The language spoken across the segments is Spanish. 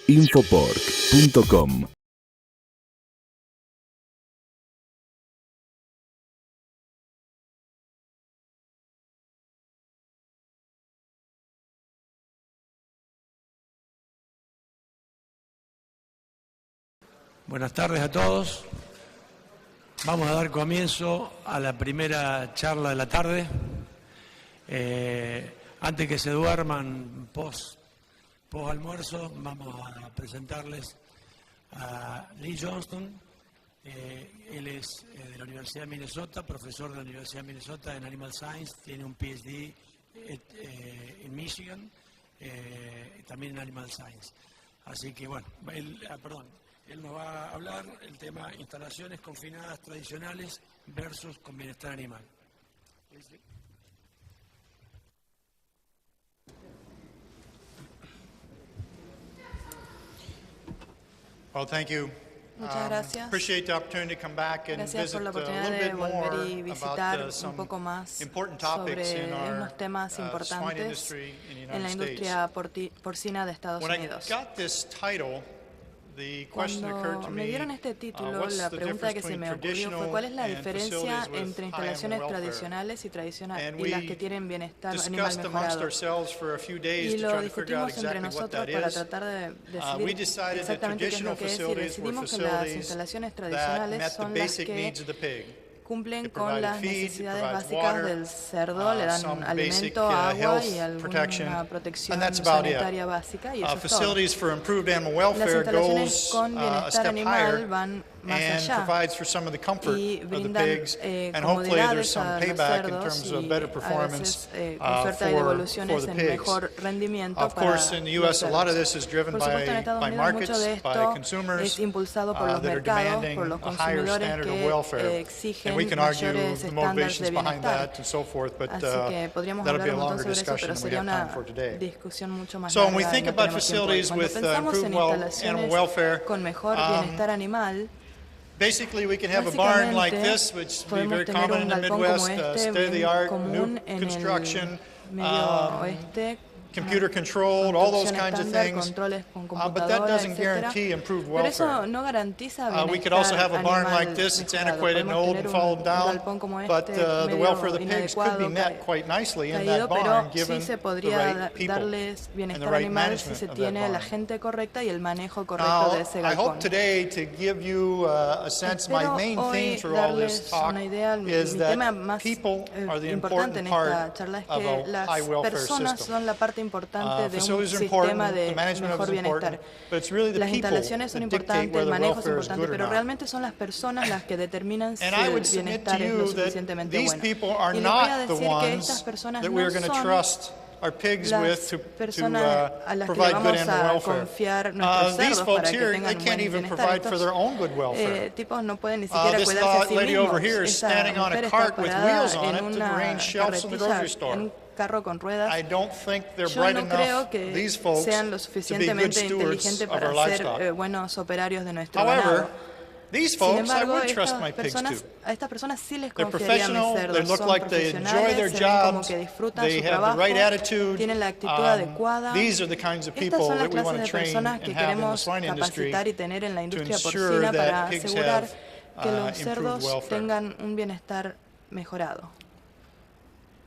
Infopork.com. Buenas tardes a todos. Vamos a dar comienzo a la primera charla de la tarde. Antes que se duerman post almuerzo, vamos a presentarles a Johnston. Él es de la Universidad de Minnesota, profesor de la Universidad de Minnesota en Animal Science, tiene un PhD en Michigan, también en Animal Science. Así que bueno, él nos va a hablar el tema instalaciones confinadas tradicionales versus con bienestar animal. Well, thank you. Muchas gracias. Appreciate the opportunity to come back and Gracias visit por la a little oportunidad de bit more volver y visitar about un poco some más important topics sobre in our unos temas swine importantes industry in the en la United States. industria porcina de Estados When I Unidos. got this title, the question occurred Cuando to me me, dieron este título, what's la the pregunta difference que se between me ocurrió fue traditional ¿cuál es la and diferencia facilities with entre high instalaciones animal welfare? tradicionales y tradicionales And y las que we tienen bienestar animal discussed amongst mejorado? ourselves for a few days Y to lo try to figure out discutimos entre exactly what nosotros that para is. tratar de We decidir decided that exactamente qué es traditional lo que es y facilities were decidimos que las facilities instalaciones that tradicionales met the son las basic que needs of the pig. cumplen It con provided las feed, it necesidades provides básicas water, del cerdo, le dan some alimento, basic, agua health y protection, alguna protección and that's about it. sanitaria básica y eso es todo. Facilities for improved animal Las welfare instalaciones goes con a bienestar step animal higher van más and allá provides for some of the comfort y of the brindan pigs, and hopefully there's comodidades some a los payback in cerdos terms of y better a performance veces con suerte hay for devoluciones the en pigs. mejor rendimiento Of para course, in the los U.S., a lot of cerdos. this is driven Por supuesto, en Estados by Unidos mucho de markets, by esto consumers es impulsado por los that are mercados, demanding por los a higher consumidores standard of que welfare. exigen And we can argue mayores the estándares de motivations behind bienestar. that and so forth, but Así que podríamos that'll be hablar a un montón longer sobre eso, discussion pero than we sería have time una for today. discusión mucho más So when we larga y think no about tenemos tiempo hoy. facilities Cuando with pensamos en improved animal instalaciones welfare, con mejor bienestar animal, basically, we can have a barn like this, which would be very podemos tener common in un the galpón como Midwest, este, state-of-the-art, new común en construction, el medio oeste, computer controlled, all those construcción kinds of estándar, things. controles con But that computadora, doesn't etcétera. guarantee improved Pero eso welfare. no garantiza We could also have bienestar a barn animal like this. It's mejorado. antiquated and Podemos old tener and un fallen down, galpón como but este, the medio welfare of the pigs could be inadecuado, met quite nicely in caído, that pero barn, sí given se the podría right people darles and the bienestar right animal si management se of that tiene la barn. gente correcta y el manejo correcto Now, de ese I hope galpón. today to give you a sense, my Espero main hoy theme through all this darles talk una idea, is mi tema that más people are the importante important en esta part charla es of que a las high welfare personas system. son la parte importante de un Facilities are sistema important, the de management of mejor it is important, bienestar. but it's really the Las people instalaciones son that dictate importantes, el whether manejo es welfare is importante, good or pero not. realmente son las personas las que determinan si And I el would submit to bienestar es lo you that suficientemente these bueno. people are Y les voy a not the decir que estas ones personas that no we're going to son trust our pigs las with to personas a las que le provide good vamos animal a welfare. confiar nuestros These cerdos folks para que here, they tengan un can't buen even bienestar. provide for their own good welfare. Tipos no pueden ni siquiera This cuidarse a sí lady mismos. over here is Esta standing on mujer a está cart with parada wheels on en it to una arrange shelves in the carretilla, grocery en store. un carro con ruedas. I don't think they're Yo bright no creo enough, que these folks, sean lo to be good suficientemente stewards inteligentes of our para livestock. ser buenos operarios de nuestro However, ganado. these Sin folks, I embargo, would trust my pigs a estas personas sí les They're confiaría a mis professional, they cerdos. look Son like they enjoy profesionales, their se ven como jobs, que disfrutan they su have the trabajo, right attitude. tienen la actitud adecuada. These are the kinds of Estas people son las that we want clases to de train personas que and have in the queremos swine industry capacitar y tener en la to industria ensure porcina para that pigs asegurar have que los improved cerdos welfare. tengan un bienestar mejorado.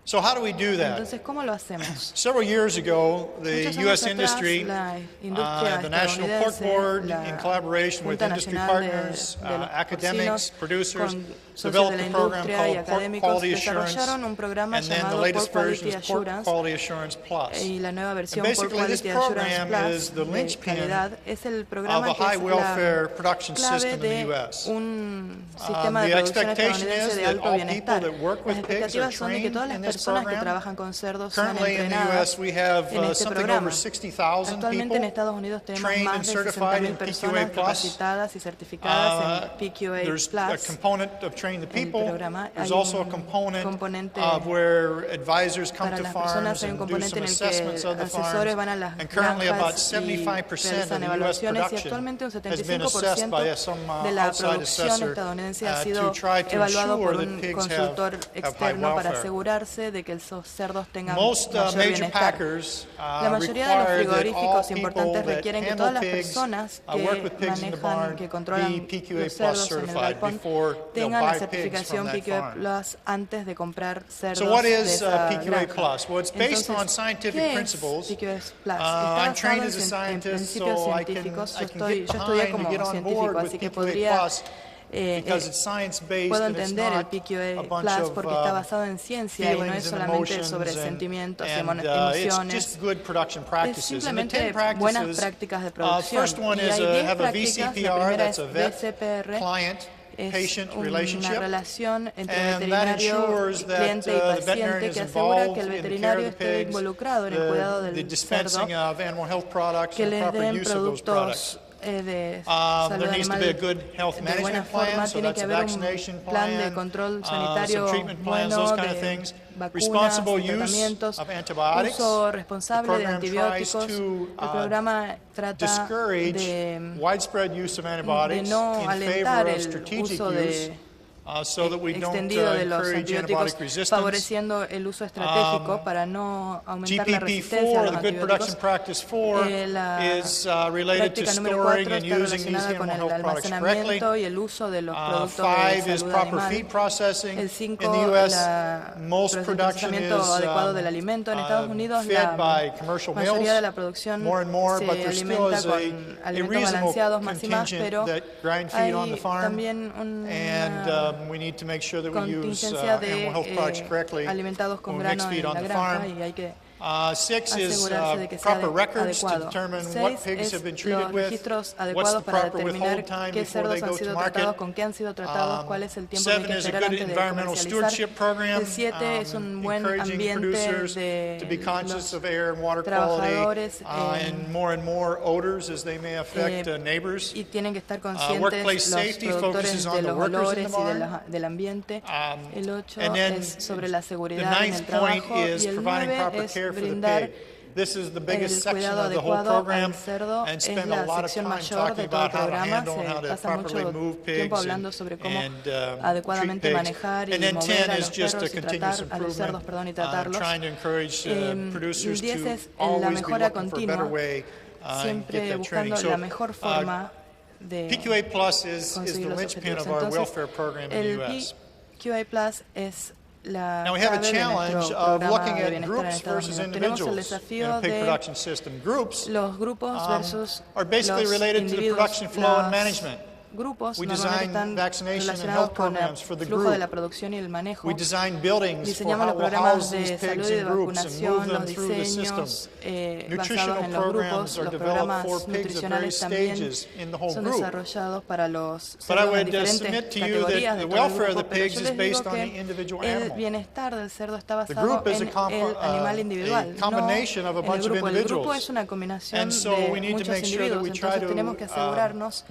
So how do we do that? Entonces, ¿cómo lo hacemos? Several years ago, the Muchos años U.S. atrás, industry, la industria the National Pork estadounidense, Board, la in collaboration with Junta industry Nacional partners, de los academics, porcinos, producers, con socios de developed la a program industria y called Pork académicos, Quality Assurance, desarrollaron un programa and then the llamado latest Pork version Quality is Pork Assurance, Quality Assurance Plus. y la nueva And versión Pork basically, this Quality Assurance program Plus is the de linchpin calidad es el of programa a que high es welfare la production clave system in the de U.S. un sistema de The producción expectation estadounidense is de that alto all people bienestar. that work Las with pigs are expectativas son de que trained todas las in this personas que program. trabajan con cerdos sean Currently in the entrenadas U.S. we have en este something programa. over 60,000 Actualmente en people Estados Unidos tenemos trained más and de certified 60.000 in personas PQA+. capacitadas y certificadas en PQA+. There's a component of training the El people. programa. There's Hay also a un component componente of where advisors come para to las farms personas, hay un and do componente some en el assessments que of the asesores farms. van a las And currently about granjas y 75% of realizan the U.S. evaluaciones y production actualmente un has been assessed by 75% some de la outside producción assessor estadounidense ha to sido try to evaluado por ensure un that pigs consultor have high externo para welfare. asegurarse asegurarse de que esos cerdos tengan Most mayor major bienestar. packers La mayoría de los require that all frigoríficos people importantes that requieren que handle todas las pigs, personas work with que pigs in the manejan, barn, que be controlan PQA los Plus cerdos en el certified galpón before they'll tengan la buy pigs certificación from that PQA farm. Plus antes de comprar cerdos So what de is esa PQA granja. Plus? Well, it's based on Entonces, scientific ¿qué es principles. PQA Plus? Está I'm basado trained en, as a en scientist, principios so I científicos. can Yo get estudié behind to como get on científico, board with así que PQA podría Plus because it's science-based puedo and it's entender el not a PQA bunch Plus of porque está basado en ciencia y no es feelings and solamente emotions sobre and sentimientos y it's emociones. just good production Es practices. And the 10 simplemente buenas practices, prácticas de producción. first one Y is hay 10 have a prácticas. La VCPR, primera that's es a vet VCPR, client es patient una relationship. relación entre And that veterinario, ensures that cliente y the paciente veterinarian que is asegura involved que el in the care veterinario of the esté pigs, involucrado en el cuidado the del cerdo, dispensing of animal health products que and the les proper den use of those products. productos de salud There needs to be a animal good health de buena management plan, forma, so tiene that's que a haber un vaccination plan de plan, control some sanitario treatment plans, bueno, those kind of de things. vacunas, Responsible de use tratamientos, of antibiotics. uso The responsable de program tries antibióticos. to El programa trata discourage de widespread use of antibiotics no in alentar favor of el strategic uso use. de So that we don't extendido de los encourage antibióticos, antibiotic resistance. favoreciendo el uso estratégico para no aumentar la resistencia a GPP4, los the Good Production antibióticos. Practice 4, La is related to práctica número storing 4 and está using these relacionada con animal el health products correctly. almacenamiento y el uso de los productos de 5 is salud proper feed animal. processing. El 5, In the U.S., el most production is procesamiento adecuado del alimento. En Estados Unidos, fed la by commercial mayoría mills, de la producción more and more, se but there still alimenta is con a alimentos reasonable balanceados más y más, contingent pero that grind feed on the hay farm, también and una we need to make sure that we use contingencia animal health products de correctly alimentados con when we mix grano feed en on la the granja farm. y hay que 6 is asegurarse de que sea proper records to adecuado. determine 6 what pigs es have been treated los with, registros what's the adecuados para proper determinar withhold time qué before they cerdos han go to sido market. tratados, con qué han sido tratados, cuál es el tiempo que hay 7 que is a esperar good antes de environmental comercializar. stewardship program, El 7 es un buen encouraging ambiente producers to be de conscious los of air and water trabajadores quality and more odors as they may affect neighbors. y tienen que estar conscientes Workplace los safety productores focuses de on the los workers in olores the y barn. del ambiente. El 8 And then es sobre la the seguridad en el 9th point trabajo is y el providing 9 proper es care for the brindar pig. This is the el biggest section cuidado of the whole adecuado program al cerdo. and Es spend a la lot of sección time mayor de talking todo el about how to programa. handle and how Se to pasa properly mucho move tiempo pigs hablando sobre cómo and adecuadamente treat pigs. manejar y And then mover 10 a is los just a perros y continuous tratar a los cerdos, improvement, y tratarlos. trying to encourage producers 10 to es la always be mejora looking for a better continua, way and siempre get that training. buscando la mejor forma de PQA Plus is the conseguir los linchpin objetivos. of our Entonces, welfare program in the el U.S. PQA Plus es la Now we have a clave de challenge nuestro of programa looking de at bienestar en groups Estados versus Unidos. Tenemos el individuals in desafío a pig de production system. Groups los grupos versus are basically los related to the individuos. production flow and Los management. grupos We normalmente design están vaccination and relacionados health con el programs for the flujo group. de la producción y el manejo. We design buildings for Diseñamos how los we'll programas house these de pigs salud y de in groups and move vacunación, them los through the system. diseños basados Nutritional en los grupos. programs are Los developed programas for pigs at various nutricionales también stages in the whole son group. desarrollados para los But I cerdos en would diferentes submit to you categorías that de the todo el welfare of the grupo, pero pigs yo is les digo based on que the individual el animal. bienestar del cerdo está The basado group is en el animal individual, a combination no of a en bunch el of grupo. El grupo individuals. es una combinación And so de we need to muchos make sure that individuos, we try entonces tenemos que asegurarnos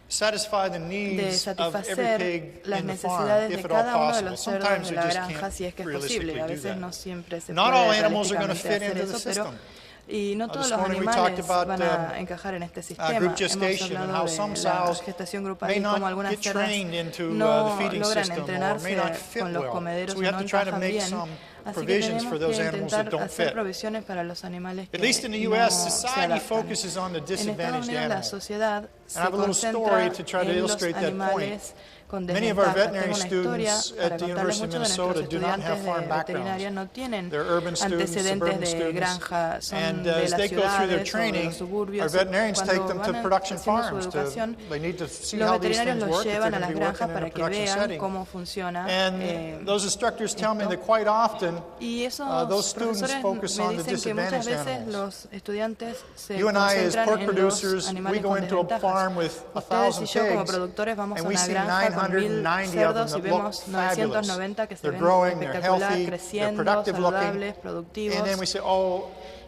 satisfy the de needs of every satisfacer pig las in the farm, necesidades if de at all cada uno de possible. los cerdos Sometimes de we la just granja, can't si es que es realistically posible. A do veces that. no siempre se Not puede all animals are going to realísticamente fit hacer into the eso, pero system. y no todos This los morning we animales talked about van a encajar en este sistema. group Hemos gestation and hablado how de some la sows gestación grupal may y cómo not algunas get cerdas trained into no the feeding logran system or entrenarse may not fit con los well. comederos So o we no have to try to encajan make bien. some Así que provisions for tenemos those que animals that intentar don't hacer fit. provisiones para los animales que At least in the no U.S., se society adaptan. focuses on the En Estados disadvantaged Unidos la animal. sociedad se I have a little concentra story to try to en los illustrate that point. animales con Many of our desventajas. veterinary Tengo una historia students para at the contarles. University of Muchos de nuestros Minnesota do not estudiantes have de farm veterinaria backgrounds. no tienen They're urban students, antecedentes suburban de students, granja, son and de as las they go through their ciudades o de training, los suburbios. our veterinarians take Cuando them to van production haciendo su farms. educación, They need to see los how these veterinarios things los work if they're llevan a going to las be working granjas in a para que production vean setting. cómo funciona. And those instructors tell me that quite often Y esos those students profesores focus me on the dicen que muchas disadvantaged veces animals. los estudiantes se You and I, as concentran pork en los producers, we animales go con into a desventajas. farm with Ustedes 1,000 y yo como pigs, productores vamos a and we una see granja con 1000 990 of cerdos them y that look vemos fabulous. 990 que se They're ven growing, they're espectacular, healthy, they're creciendo, productive looking. saludables, productivos. And then we say, oh,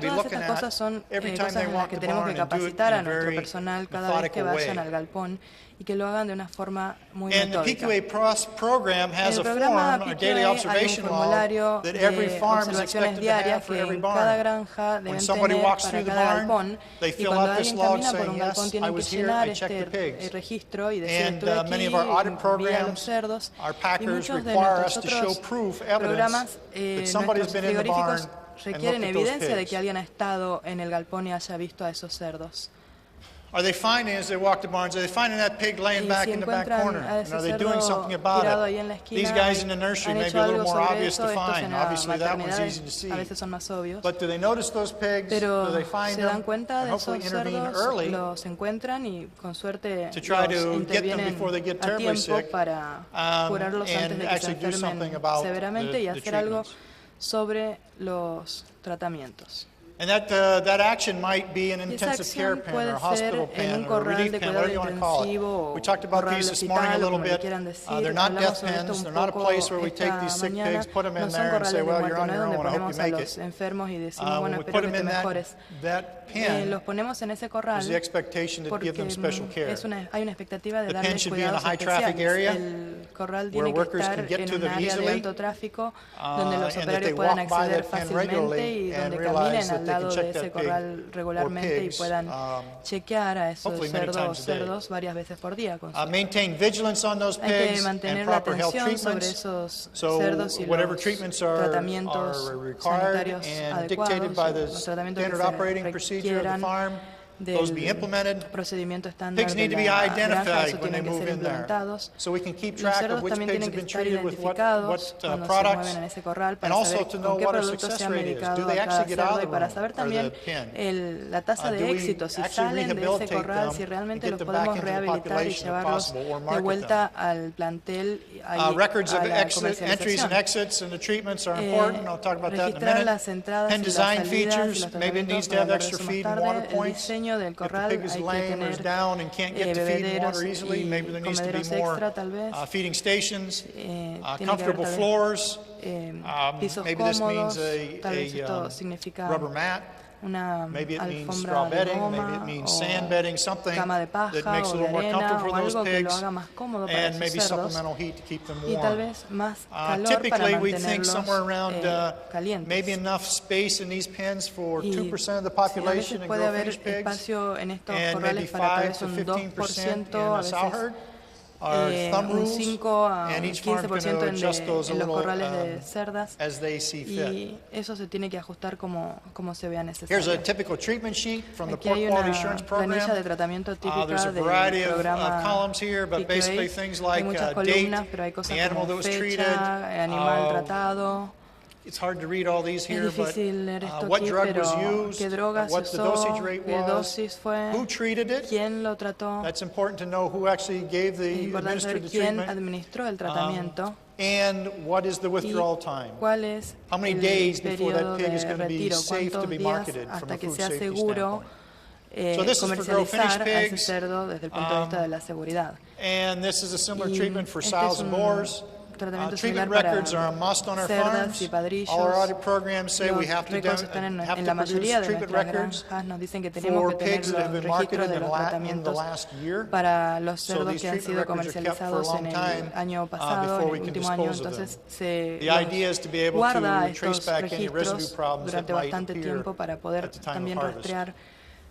to be Todas looking estas cosas at son every time cosas they en las walk que the tenemos que barn and do it capacitar in a a nuestro very personal cada vez que methodical way. vayan al galpón y que lo hagan de una forma muy And the metódica. PQA program En has el a programa form, a PQA daily hay un observation log formulario that every de farm is observaciones expected to have diarias for que every en cada barn. granja When deben somebody tener walks para through the cada barn, galpón they y fill cuando up this alguien log camina por saying, un galpón yes, I tienen que was here, llenar I checked the este pigs. registro y decir And estuve aquí, many of our audit vi a los programs, cerdos, our y packers muchos de require us nuestros to show otros proof, evidence, programas, that somebody's nuestros been in the barn frigoríficos and requieren looked at those evidencia de pigs. que alguien ha estado en el galpón y haya visto a esos cerdos. Are they finding, as they walk the barns, are they finding that pig laying Y back si in the back encuentran corner? a And ese are they doing cerdo something about tirado it? ahí en la esquina, These guys in the nursery han may be hecho a little algo more sobre obvious eso, to estos find. en la Obviously, that one's maternidad easy to see. a veces son más obvios. But do they notice those pigs? Pero Do they find se them? dan cuenta And de hopefully esos intervene cerdos, early los encuentran y con suerte to try los to get them intervienen before they get a terribly tiempo sick, para curarlos antes and de que se actually do something enfermen about severamente y the hacer algo treatments. sobre los tratamientos. And that action might be an Y esa intensive care acción pen or puede a hospital ser en pen un or a corral relief de pen, cuidado whatever you want to call intensivo it. We o talked about corral these de this morning a hospital, little como le bit. quieran decir. They're not Hablamos death sobre esto pens. un They're not a poco place where we take esta these sick mañana. pigs, put them No in son there and say, corrales de well, you're muerte, on no es your donde own. I hope ponemos you a make los it. enfermos y decimos, When bueno, we put espero que them te in mejores. that Los pen, ponemos en ese there's the corral expectation to porque give them special care. hay una expectativa de The pen darles should be in a cuidados high traffic especiales. area El corral where tiene que workers estar can get en to un them área de easily, alto tráfico donde los and that they operarios puedan walk by acceder that pen fácilmente regularly y and donde realize caminen that al they can lado de check ese that pig corral or regularmente y pigs, puedan chequear a esos hopefully many times a day. cerdos varias veces por día. Con Maintain vigilance on those hay que pigs and mantener la proper health atención sobre treatments. esos So cerdos y whatever los treatments tratamientos are required sanitarios and dictated by the adecuados, los tratamientos que standard se operating procedure of the requieran farm, those be del implemented. procedimiento estándar Pigs de need to be la granja, identified eso when they tienen que move ser in there, implementados. so we can keep Los track of cerdos which también pigs tienen have que been estar treated with what identificados cuando se products, mueven en ese corral and para also saber to know con qué what our producto success se ha rate is. medicado Do a they cada actually get out of cerdo y the para room saber or también the pen? la tasa Do de we éxito, si actually salen de ese rehabilitate corral, them si and realmente get los them back podemos into the rehabilitar y population if llevarlos possible, or de market vuelta al plantel y Records a of la entries and comercialización. exits and the treatments are important. I'll talk about that in a Registrar minute. las entradas Pen y las design salidas y features, los maybe it needs tratamientos, to voy a have hablar de extra eso más feed and tarde. water El points. diseño del If the corral pig is hay que lame or is tener down and can't get to feed and water bebederos easily, maybe there y needs to be comederos more extra tal vez. feeding stations, Tiene que haber comfortable tal vez floors. pisos Maybe this means cómodos, tal vez esto a significa rubber mat. una Maybe it means alfombra straw de bedding, goma maybe it means o sand bedding, something cama de that paja makes it o a de little more arena comfortable o for those algo que lo pigs, haga más cómodo para and esos maybe cerdos supplemental heat to keep them y tal warm. vez más calor para Typically, we think mantenerlos somewhere around calientes. maybe enough space in these pens for Y 2% of the a population veces to puede grow haber finished pigs, espacio en estos and maybe corrales para tal 5 vez to un 15% 2%, in a a sow veces herd. Are thumb un rules, 5 a and each farm's going 15% to adjust those a en los little corrales de cerdas as they see fit. y eso se tiene que ajustar como se vea Here's a necesario. typical treatment sheet from the Aquí Pork hay Quality una Assurance planilla de Program. tratamiento típica There's a del variety of programa columns here, but basically PQA. things Hay like muchas date, columnas, pero hay cosas the animal that como was treated, fecha, animal tratado. it's hard to read all these Es here, but difícil leer esto what aquí, drug was pero used, qué droga se what the usó, dosage rate qué was, dosis fue, who treated it. quién lo trató. That's important to know who actually gave Es the importante administered saber the quién treatment, administró el tratamiento and what is the y withdrawal time. cuál es How many el days before that periodo pig is de going to be retiro, safe to cuántos be días marketed from hasta a que food sea safety seguro standpoint. So this is for grow comercializar finished a ese pigs, cerdo desde el punto de vista de la seguridad. and this is a similar Y treatment for este sows es and un boars. tratamiento Treatment similar para records are a must on our cerdas farms. y padrillos. All our audit programs say we Los have to récords están en la produce mayoría de treatment nuestras records granjas. Nos dicen que tenemos for que tener pigs that have los been registros marketed de in los the tratamientos last year. para los So cerdos these que han sido treatment records are kept for a comercializados long en time el año pasado, before en we el can último año. dispose of them. Entonces se The idea is to be able guarda to trace estos back any residue registros problems that durante might bastante appear tiempo para poder at the time of también harvest. rastrear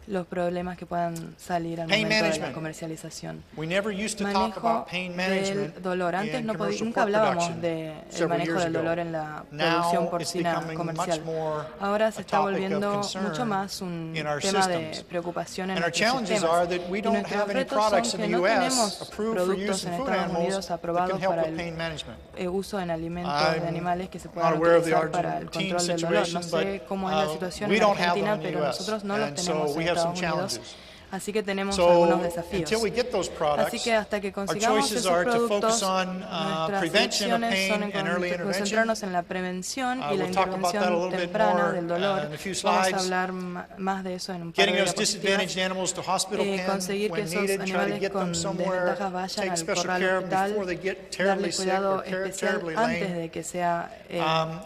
los problemas que puedan salir al Pain momento de la management. comercialización. We never used to talk Manejo about pain management del dolor. Antes in no commercial nunca pork hablábamos production del several manejo years del ago. dolor en la Now producción it's porcina becoming comercial. much more Ahora se a está topic of volviendo concern mucho más un in our tema de systems. preocupación en And our nuestros challenges sistemas. are that we Y don't nuestros have any retos products son in que the no US tenemos approved for productos use in en food Estados animals Unidos that aprobados can help para with el pain management. uso en alimentos I'm de animales que se not puedan aware of the utilizar para el Argentine control del dolor. No situation, sé cómo es la situación we en don't have them Argentina, in the pero US. nosotros no los And so tenemos we en have some Estados Unidos. challenges. Así que tenemos So algunos desafíos. until we get those Así products, que hasta que our consigamos choices esos are to productos, focus on nuestras prevention of elecciones son pain and early intervention. concentrarnos en la prevención y la We'll talk about that a intervención little bit temprana more del dolor. in a few Vamos a slides. hablar más de eso en un par Getting de those disadvantaged diapositivas. animals to hospital pen Conseguir que when esos needed, try to animales get them con somewhere, desventajas vayan take al special corral care hospital, before they get terribly darle sick cuidado or especial terribly antes lame, de que sea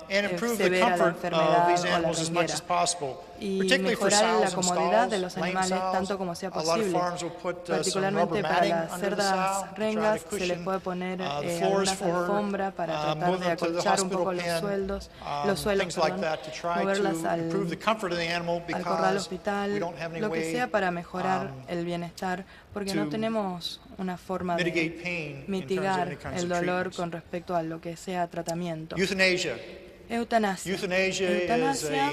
and improve the severa la comfort of enfermedad these o la animals as much ringuera. as possible. y particularly for mejorar la sows and comodidad de stalls, los lame animales sows. tanto como sea A lot of posible. farms will put some Particularmente rubber para matting las under the sow cerdas to try to rengas se les cushion puede poner the floors algunas for alfombras para tratar move de them to the acolchar un hospital poco pen, los suelos, things like perdón, that to try moverlas to improve the comfort of the animal al corral because we hospital, don't have any lo que way sea para mejorar el bienestar, porque no to tenemos una forma mitigate de pain in terms of mitigar any kinds el of dolor treatments. con respecto a lo que sea tratamiento. Euthanasia. Eutanasia. Euthanasia is Eutanasia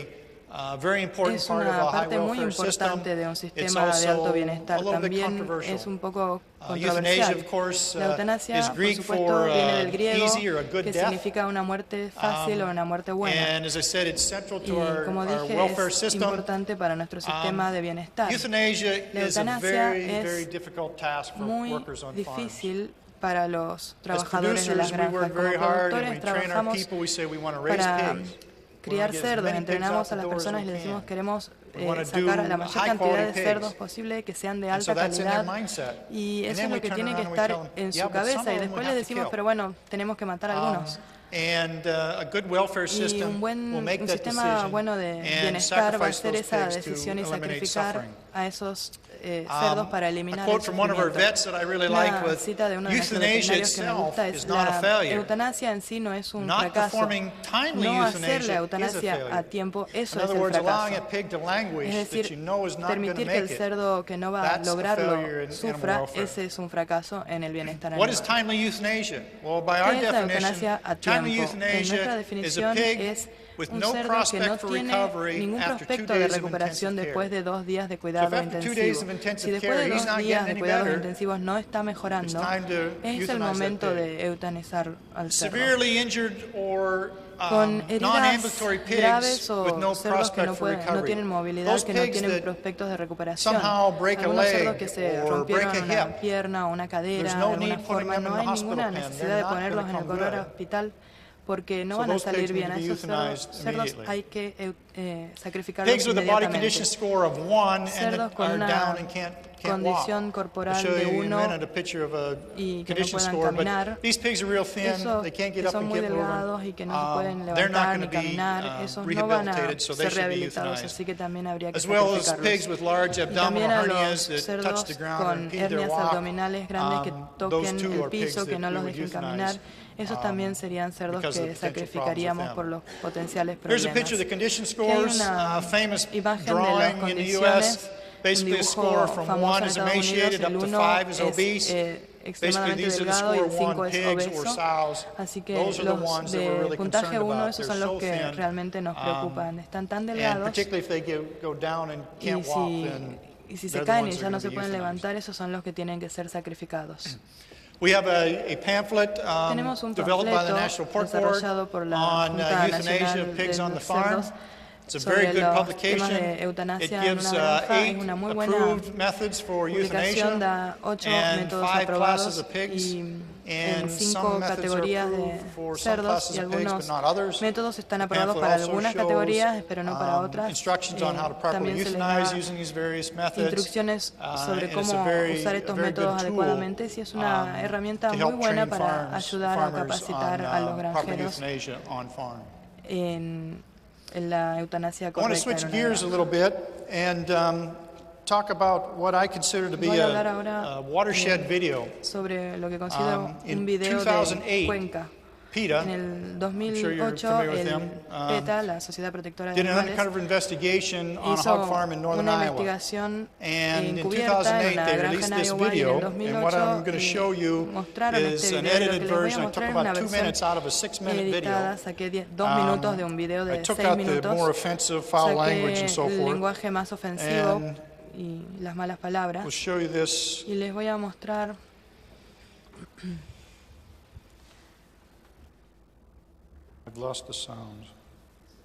a very important es part of una a high parte muy welfare system. importante de un It's sistema de alto also a bienestar. little bit También controversial. es un poco Euthanasia, controversial. of course, La eutanasia, is por Greek supuesto, for viene del griego, easy or a good que death. significa una muerte fácil o una muerte buena. And as I said, it's central Y to our como dije, welfare es system. importante para nuestro sistema de bienestar. Euthanasia La is a eutanasia very es difficult task for muy workers on farms. difícil para los As trabajadores de las producers, we granjas. work Como very hard and we productores train our trabajamos people. We say we want to raise para pigs. criar We wanna get as cerdos, many pigs entrenamos out a las the door as personas y we les decimos can. queremos We wanna sacar do la mayor high cantidad de quality cerdos pigs. posible que sean de And so alta that's in their calidad, mindset. y And eso then es we lo que turn tiene que around and we estar tell them, en yeah, su but some cabeza, of y them we después have les to decimos, kill. pero bueno, tenemos que matar a algunos. And a good welfare Y system will make un that sistema decision bueno de and bienestar va a sacrifice hacer those esa pigs to decisión y eliminate sacrificar suffering. a esos cerdos para A eliminar el quote from one of our sufrimiento. vets that I really like Una was, cita de uno de nuestros euthanasia veterinarios que me gusta itself es: is not a la failure. eutanasia en sí no es un Not fracaso. performing timely No hacer la euthanasia is a eutanasia a failure. tiempo, eso In es other el words, allowing a fracaso. pig to languish Es that decir, you know is not going to permitir que el make it. cerdo que no va a That's a lograrlo failure in animal sufra, welfare. ese es un fracaso en el bienestar What is animal. timely euthanasia? Well, by our ¿Qué es la definition, eutanasia a timely tiempo? En nuestra euthanasia is a definición pig es with un no cerdo que no prospect for tiene recovery ningún after 2 prospecto de days of recuperación intensive después care. de 2 días de So cuidado if after 2 days intensivo. of Si intensive después de care he's 2 not días getting de any cuidados better, intensivos no está mejorando, time to es el euthanize that momento pig. de eutanizar al cerdo. Severely injured or Con heridas non-ambulatory graves pigs o with no cerdos que prospect no, for no tienen recovery. movilidad, Those que no pigs tienen that prospectos de recuperación. somehow break a Algunos cerdos leg que se or rompieron break a una hip, pierna o una cadera there's de no alguna need putting forma, them in no the hay hospital ninguna pen. necesidad They're de not ponerlos gonna en el come corral good. hospital porque no So van a those salir pigs need bien. to A be esos euthanized cerdos immediately. hay que sacrificarlos Pigs with a body inmediatamente. condition score of 1 and Cerdos con are una down and can't walk. condición I'll corporal show de you in a 1 minute a picture of a y que no condition puedan score, caminar. but these pigs are real thin, Esos they can't get que up son and muy get moving. delgados y que no se pueden They're not levantar going ni to be caminar, esos no van a rehabilitated, so they ser should be rehabilitados, euthanized. así que también habría que As well as sacrificarlos. pigs with large Y también abdominal a los hernias that touch cerdos the ground or con impede their hernias walk. abdominales grandes que Those toquen too el are pigs piso, que that no we los would dejen euthanize, caminar. Esos también serían cerdos because of que the potential sacrificaríamos problems por with los potenciales Here's a problemas. picture of the condition Aquí hay scores, una famous imagen de las drawing in the condiciones, U.S. un Basically, a dibujo score from famoso 1 en is Estados Unidos, emaciated el up to 1 5 is es obese. Basically, extremadamente these are the delgado y score el 5 1 es pigs or obeso. sows. Así que Those are the los ones that we're de really puntaje concerned 1, about. esos They're son los so que thin. realmente nos preocupan. Están tan And delgados particularly if they go down and can't walk, then y si they're se the caen y ones that ya are no going se to be pueden euthanized. levantar, esos son los que tienen que ser sacrificados. We have a pamphlet Tenemos un developed by the panfleto National Pork Board desarrollado por la on Junta euthanasia Nacional of pigs de on the los farm. Cerdos It's a sobre very good los publication. temas de It eutanasia en gives una granja. Es 8 una muy buena approved methods for publicación, euthanasia da 8 and métodos 5 aprobados classes of pigs. y en And 5 some methods are categorías de approved for some cerdos classes y of pigs, but algunos not others. métodos están The aprobados pamphlet para also algunas shows, categorías, pero no para otras. instructions on how to properly También se les euthanize da using these various methods. instrucciones sobre And it's a cómo very, usar estos very métodos good tool, adecuadamente, y es una herramienta to muy help buena train para ayudar a farmers capacitar on, a los proper granjeros euthanasia on farm. en la eutanasia I want to correcta. switch en una gears a granja. little bit and talk about what I consider to be Voy a hablar a ahora watershed video. sobre lo que considero In un video de 2008, Cuenca. PETA En el I'm sure you're 2008, familiar with el them, PETA, la Sociedad Protectora de did an Animales, undercover investigation on a hizo hog farm in northern una Iowa. investigación And in encubierta en 2008, una they granja released en this Iowa, y en video, el and what I'm going to 2008 show you mostraron is este an video. Lo edited que les voy a version. I took mostrar es una about 2 versión minutes out of a 6-minute video. editada. Saqué 2 minutos de un video I de took 6 out the minutos. more offensive foul language and Saqué so el forth. lenguaje más ofensivo And y las malas palabras. We'll show you this. Y les voy a mostrar I've lost the sound.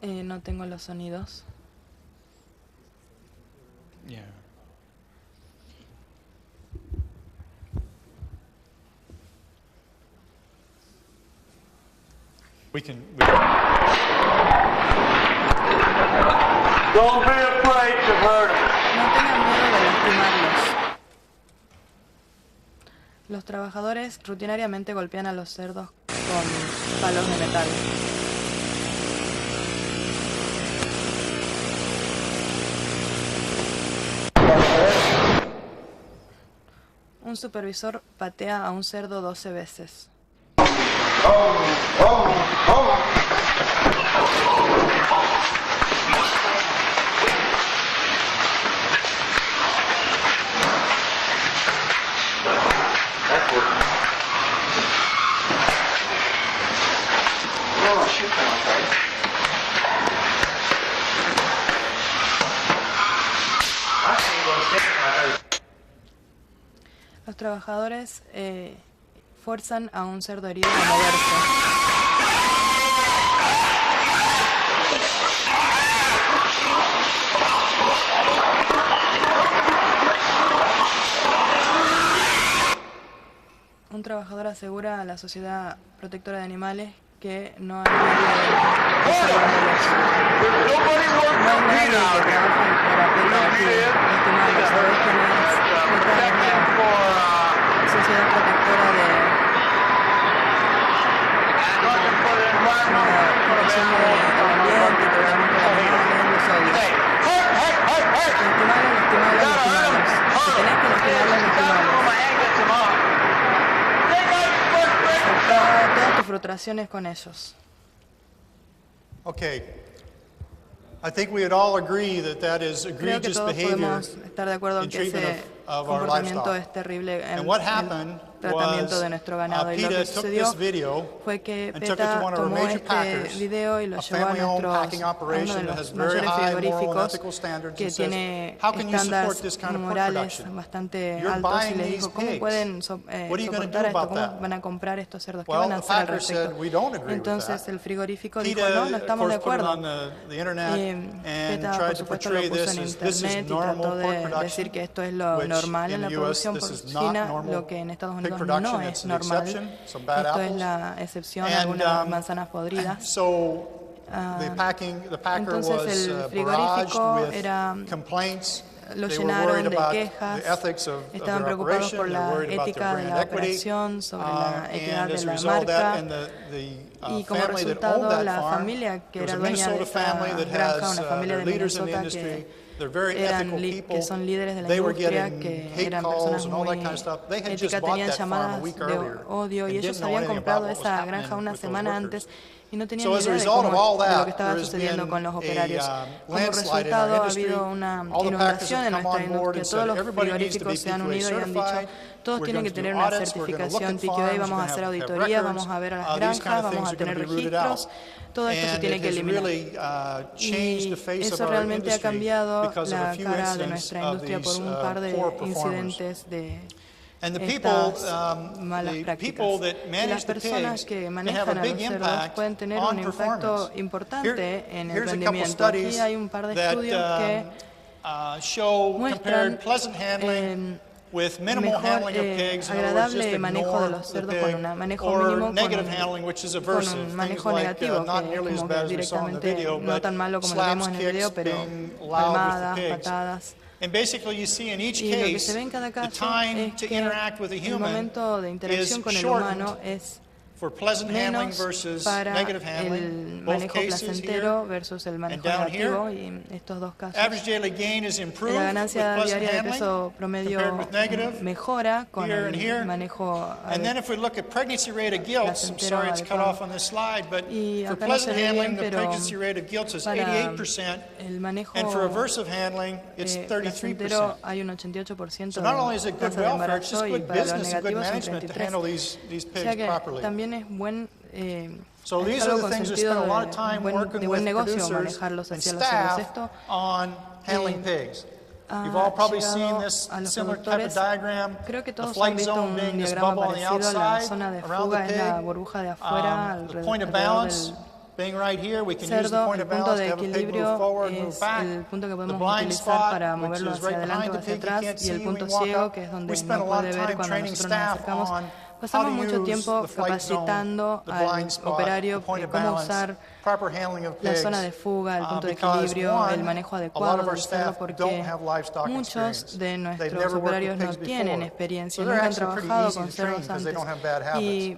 no tengo los sonidos. Yeah. We can Don't be afraid to hurt them. No tengan miedo de lastimarlos. Los trabajadores rutinariamente golpean a los cerdos con palos de metal. Un supervisor patea a un cerdo 12 veces. Los trabajadores fuerzan a un cerdo herido a moverse. Un trabajador asegura a la Sociedad Protectora de Animales que no hay nadie observándolos. No hay nadie que trabaje para pelear aquí, estimados. ¿Sabes quién es? Esta es la Sociedad Protectora de protección del ambiente, tratamiento de animales, los odios. Lastimalos. Si tenés que lastimarlos, lastimalos. Todas tus frustraciones con ellos. Okay. I think we would all agree that that is Creo que egregious todos behavior podemos estar de acuerdo en in que treatment ese of our comportamiento livestock. es terrible en And what el happened tratamiento was de nuestro ganado. Y lo PETA que took sucedió this video fue que and took it PETA to one of our tomó major este packers, video y lo a llevó a family-owned packing uno de operation that has los very mayores high moral and frigoríficos ethical standards, que and says, tiene how can you support this estándares kind of pork morales production? bastante You're altos y buying le these dijo, ¿cómo pigs. pueden What are you going to soportar do esto? about ¿Cómo that? van a comprar estos cerdos? ¿Qué Well, van a the hacer al packer said, respecto? we don't agree with Entonces that. el frigorífico dijo, PETA, no, no of estamos de course, put it acuerdo. on the internet and PETA, por tried to supuesto, portray lo puso this en as this is internet y normal trató pork de production, decir que esto es lo which normal en in la the US producción this is not porcina, normal lo que en Estados pig Unidos production, no it's es an normal. exception, some bad Esto es apples. la excepción, And, algunas manzanas podridas. So the packer Entonces was el barraged frigorífico with complaints. lo They were llenaron worried de about quejas, the ethics of estaban their preocupados operation. por They were la worried about ética their de brand la equity. operación, sobre la equidad And de as a la result of that, marca. and the Y como family that owned resultado, that la farm, familia que there was era a dueña de Minnesota esa family that granja, has una familia de their leaders in the Minnesota industry. que They're very ethical que son people. líderes de la They were industria, getting que hate eran calls personas and all that muy kind of stuff. They had just éticas, bought tenían that farm a llamadas week de earlier odio y and ellos didn't know habían anything comprado about what was esa granja happening una with those semana workers. antes y no tenían So ni as a idea de, result of all de lo that, que estaba there's sucediendo been con los operarios. a Como landslide in our resultado ha industry. habido una All the packers inundación have en come nuestra on board industria. and Todos said los everybody needs to be frigoríficos se han PQA unido y han dicho, certified. todos We're tienen going que to do tener una audits. We're going to look certificación at PQA, farms. We're vamos a going to hacer have auditoría, records. vamos a ver a las These granjas, kind of vamos things a are going tener to be rooted out. registros. Todo esto se And tiene it que has eliminar. really changed the face Eso of our realmente ha industry cambiado because of a la few cara de incidents nuestra of industria por these un par de poor performers. incidentes de And the people, estas malas the prácticas. people that Y manage las the personas pigs que can have manejan a a los big cerdos impact pueden tener on un impacto performance. importante en el Here's a couple rendimiento. Aquí studies hay un par de that estudios que show muestran compared pleasant handling with minimal mejor handling of pigs, in other words, just agradable manejo de ignore los the cerdos con pig, un manejo or mínimo negative handling, which is aversive, con un things manejo like negativo, not que nearly as como bad que as we saw in the directamente video, no but tan malo como lo slaps, vemos en el kicks, video, pero being loud with palmadas, the pigs. patadas. And basically you see in each Y lo que case, se ve en cada the caso time es to que interact with a el human momento de is interacción con el shortened humano es for pleasant handling menos versus para negative el handling. Both manejo cases placentero here. versus el manejo down negativo, y en estos dos casos Average daily gain is improved la with ganancia pleasant diaria de handling peso promedio compared with negative. mejora con Here and here. el manejo And then if we look at pregnancy rate of gilts, I'm placentero sorry it's cut adecuado. off on this slide, but Y for acá no se pleasant ve handling, bien, the pero pregnancy rate of gilts is para 88%, el manejo and for aversive handling, it's placentero 33%. hay un 88% So not only is it de good tasa de welfare, it's just embarazo, y good para los business and good negativos un management to 33%. handle these O pigs sea que properly. también es buen So es these algo are the con things we sentido spend a lot of time de working buen with negocio producers manejarlos and hacia los cerdos. staff Esto on handling pigs. You've all probably seen this a los similar type of productores. diagram. Creo que The todos han flight visto zone un being this diagrama bubble on the parecido. La outside zona de around the fuga es la pig. burbuja de afuera The point of alrededor balance del being right here, we can use the cerdo. point El of punto balance de to have a pig equilibrio move forward, move es back. el punto que The podemos blind utilizar spot, para which moverlo is hacia right adelante behind o the hacia pig, you atrás, can't y el see when punto you walk ciego, up. que es donde We spend a no lot puede of ver time cuando training nosotros nos staff acercamos. on Pasamos how to mucho use tiempo the flight zone, capacitando the al blind spot, operario the point of cómo balance, usar proper handling of la pigs, zona de fuga, el punto de because equilibrio, one, el manejo a lot adecuado of our del cerdo, staff porque don't have livestock muchos experience. de They've nuestros never worked operarios with no pigs tienen before. experiencia, So they're nunca han actually pretty trabajado easy con to train cerdos because they antes. don't have bad habits. Y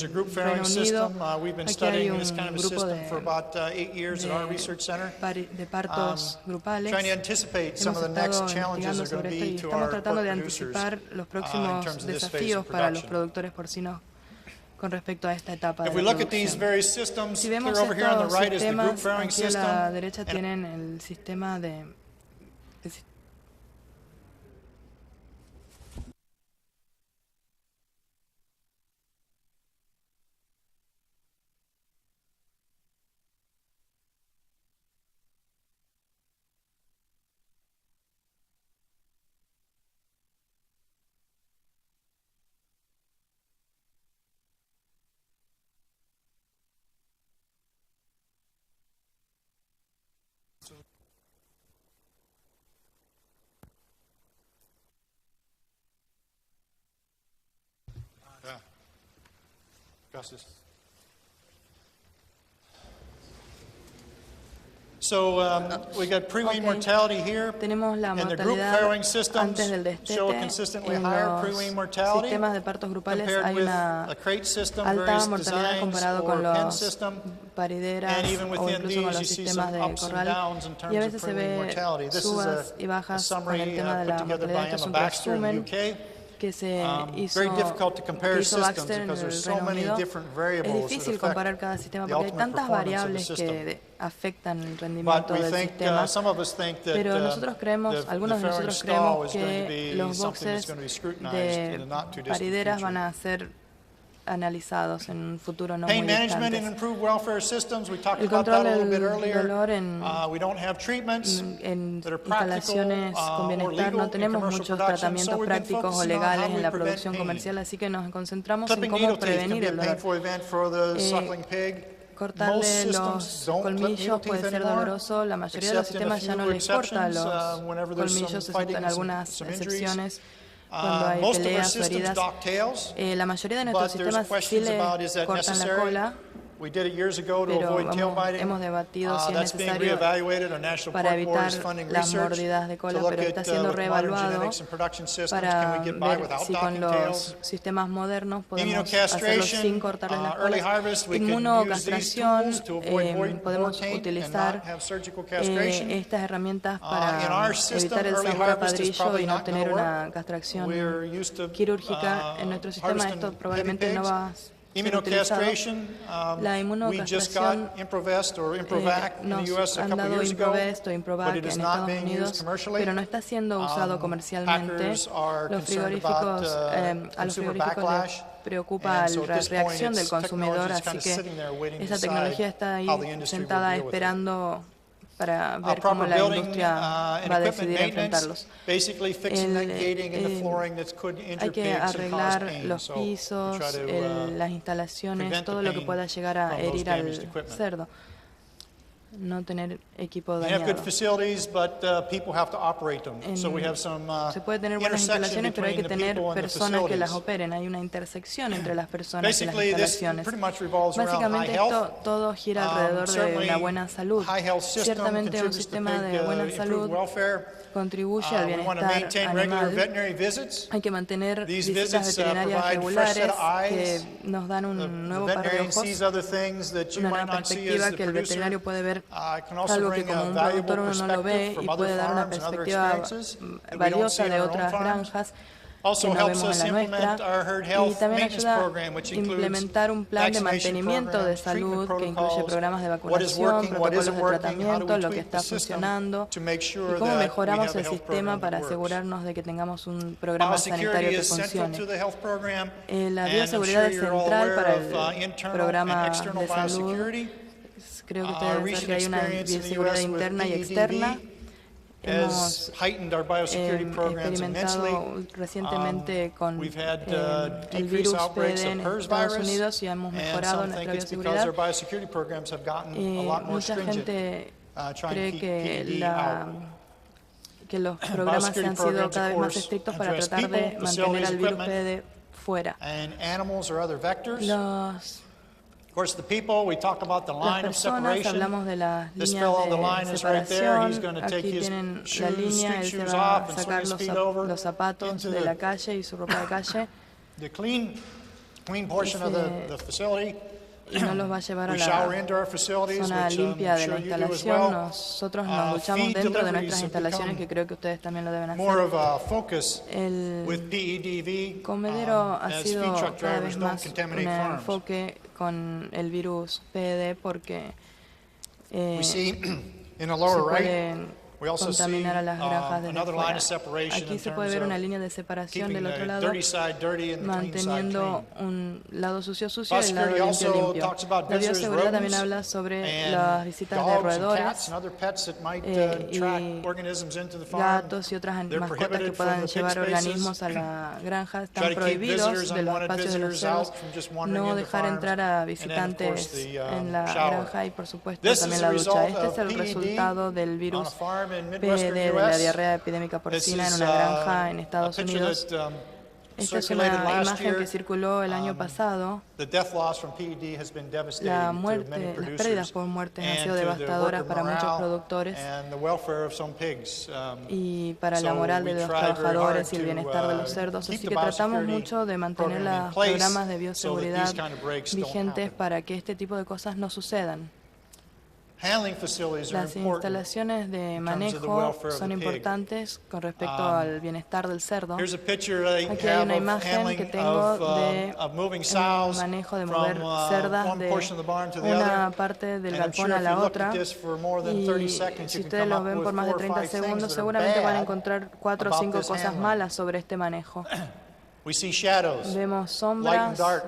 There's a group Reino farrowing Unido. system. We've been Aquí hay studying un this kind of a grupo system for about 8 years at our research center. de partos grupales. Trying to anticipate some Hemos of the next estado challenges investigando are going sobre to esto y be to estamos our tratando pork de producers anticipar los in próximos terms of this phase desafíos of para los production. productores porcinos con respecto a esta etapa If de we la look at these producción. various systems, Si vemos clear over here on the estos right is the group sistemas, farrowing aquí a system. la derecha tienen el sistema de Gracias. So we got pre-wean Ok. mortality here. Tenemos la And the group mortalidad farrowing systems antes del destete. show a consistently En higher los pre-wean mortality sistemas de partos grupales compared hay with una a crate system, alta various mortalidad designs, comparado con or pen los system. parideras And even o within incluso con these, los you see sistemas some de ups and corral. downs in Y a terms of veces se pre-wean ve mortality. This is subas y a bajas con el summary tema de la put together mortalidad. by Esto es Emma un Baxter in the resumen UK. que se hizo, Very difficult to que compare hizo systems Baxter en because el there's so Reino many Unido. different Es variables that difícil affect comparar cada sistema the porque hay ultimate tantas performance of the variables system. que afectan el But rendimiento we del think, sistema. some of us think that Pero nosotros creemos, algunos de farrowing nosotros stall creemos is going to que be los something that's boxes going to be scrutinized in the not too de distant parideras van future. a ser analizados en un futuro no Pain muy management and distante. improved welfare systems, we talked El about control that a little bit del earlier. dolor en We don't have treatments en that are practical instalaciones con or bienestar legal no in tenemos commercial muchos production, tratamientos so we've been prácticos o focusing on how legales do en we la prevent producción pain. comercial, así que nos concentramos en Clipping cómo needle teeth can prevenir be a el dolor. painful event for the suckling pig. Most Cortarle systems los don't clip needle colmillos puede teeth ser anymore, doloroso. La mayoría de los except in a sistemas ya no few les corta exceptions, los whenever there's some colmillos, excepto fighting en and algunas some injuries. excepciones, cuando hay Most of our peleas o systems heridas. dock tails, La mayoría de nuestros but there's sistemas sí questions le about is that cortan la necessary. cola, We did it years ago to pero avoid tail biting. hemos debatido si es That's being necesario reevaluated. Our National para Pork Board evitar is funding las research mordidas de to cola, look pero está siendo at with modern reevaluado genetics and production systems, can para we get by ver without si con docking los tails? sistemas modernos podemos hacerlo Immunocastration, sin cortarles las early colas. harvest, we can use these Inmunocastración, tools to avoid more podemos taint and utilizar not have surgical castration. estas herramientas In para our system, evitar el early sabor a harvest is padrillo probably y no not gonna tener work. una castración We're used to, quirúrgica. En nuestro sistema harvesting esto heavy probablemente no pigs. va a ser utilizado. Immunocastration, La we just inmunocastración got Improvest or Improvac in the nos US a han couple dado years ago, Improvesto, but Improvac it en is not Estados being used Unidos, commercially. pero no está siendo usado comercialmente. Packers are Los concerned frigoríficos, about, a los consumer frigoríficos backlash. les preocupa And so la at this point, reacción del it's consumidor, technology is así kind of que sitting there waiting to esa decide tecnología está ahí how the industry will sentada deal with it. esperando para ver cómo Proper la building industria and va a equipment decidir maintenance, enfrentarlos. basically fixing that El, gating in the flooring that could Hay injure que pigs and cause arreglar pain. los So we pisos, try to, las instalaciones, prevent the todo lo que pain pueda llegar a from those herir damaged al equipment. cerdo. No tener equipo We have good dañado. facilities, but people have to operate them. So we have some Se puede tener buenas intersection instalaciones, pero hay between que the tener people and the personas que las facilities. operen. Hay una intersección entre las personas y las Basically, this instalaciones. pretty much revolves around high Básicamente health. esto todo gira alrededor de Certainly, una buena salud. high health system Ciertamente un contributes to sistema pig, de buena improved salud welfare. contribuye al We want to bienestar maintain regular animal. veterinary visits. Hay que mantener These visitas visits veterinarias provide fresh set regulares of que eyes. nos dan The un nuevo par de veterinarian sees ojos, other things that you una might nueva not see as perspectiva the que el producer. veterinario puede ver It can also algo que bring como a un valuable productor uno no lo ve perspective y from puede other dar una farms and other perspectiva experiences that we don't valiosa see in de our own otras farms. granjas Also que no helps vemos us en la implement nuestra, our herd y health también maintenance ayuda program, which a includes implementar un plan de vaccination mantenimiento de programs, salud treatment que incluye protocols, programas de what is vacunación, working, what protocolos isn't de working, how do tratamiento, we lo que tweak está the system funcionando to make y sure cómo that we mejoramos have a el health sistema program para that works. asegurarnos de que tengamos un programa sanitario Biosecurity que is central funcione. to the health program, La and I'm bioseguridad sure es you're all central aware para of el internal programa and external de salud. biosecurity. Creo que Our ustedes saben recent que hay una experience in the bioseguridad US with interna y PEDV externa. has Hemos heightened our biosecurity programs immensely. experimentado recientemente con We've had el decreased virus outbreaks PD of en PRRS Estados virus, Unidos y hemos and mejorado some nuestra think it's because bioseguridad. our biosecurity programs have gotten a lot more Mucha stringent. gente Trying cree to keep que, PED out. que los programas Biosecurity han sido programs, cada of vez más course, estrictos para address tratar de people, mantener facilities, al virus equipment, PD fuera. and animals or other vectors. Los Of course, the people, we talked about the Las line of personas, separation. hablamos de las This líneas fellow on the line de is right there. He's separación. going to take Aquí his tienen la shoes, línea, street él se shoes va a off and swing sacar his feet over los zapatos into de la the, calle y su ropa de calle the clean portion of the facility. y no los va a llevar a We shower la into our facilities, zona which I'm limpia de la sure you do as instalación. well. Nosotros nos duchamos Feed dentro de deliveries nuestras have instalaciones, become que creo que ustedes también lo deben more hacer. of a focus El with PEDV comedero ha as sido feed truck cada drivers vez don't más un contaminate farms. enfoque con el virus PD porque We see in the se lower right, pueden we also see contaminar a las granjas desde another line fuera. of separation Aquí in se puede terms ver una of línea de separación keeping del otro the lado, dirty side dirty and the clean side manteniendo clean. un lado sucio sucio y el lado Biosecurity limpio also limpio. talks about La visitors, bioseguridad también rodents, habla sobre and las visitas de dogs and roedores, cats and other pets that might y track organisms into the farm. gatos y otras They're mascotas que prohibited from puedan the pig llevar spaces. organismos a la granja. Try Están to keep prohibidos visitors, de los unwanted espacios de los visitors cerdos, out from just wandering no into dejar farms. entrar a And then, of course, visitantes the en la shower. granja y por supuesto This is también the la ducha. result Este es el of PED resultado del on a virus farm in PD Midwestern de la US. diarrea epidémica This porcina en is una granja en a Estados picture Unidos. that Esta es circulated una last imagen que year. circuló el año pasado. The death loss from PED has been La devastating to muerte, many las pérdidas producers por muerte han and sido to the devastadoras worker para muchos morale productores and the welfare of some pigs. y para la So moral de we los try very trabajadores hard y el to, bienestar de los cerdos. keep Así the que tratamos biosecurity mucho de mantener program in los place programas de so that bioseguridad these kind of breaks don't vigentes happen. para que este tipo de cosas no sucedan. Handling facilities are Las important. instalaciones de in terms of the manejo welfare of son the pig. importantes con respecto al bienestar del cerdo. Here's a picture I Aquí hay have una of imagen handling que tengo de of moving el sows manejo de mover from cerdas one de portion of the barn to the una other. parte del And I'm galpón sure a if la you looked otra. at this for more than 30 Y seconds, si you can ustedes come lo up ven with por más de 4 or 30 5 things segundos, that are seguramente van a bad encontrar 4 o about 5 this cosas handling. malas sobre este manejo. We see shadows, Vemos light and sombras, dark.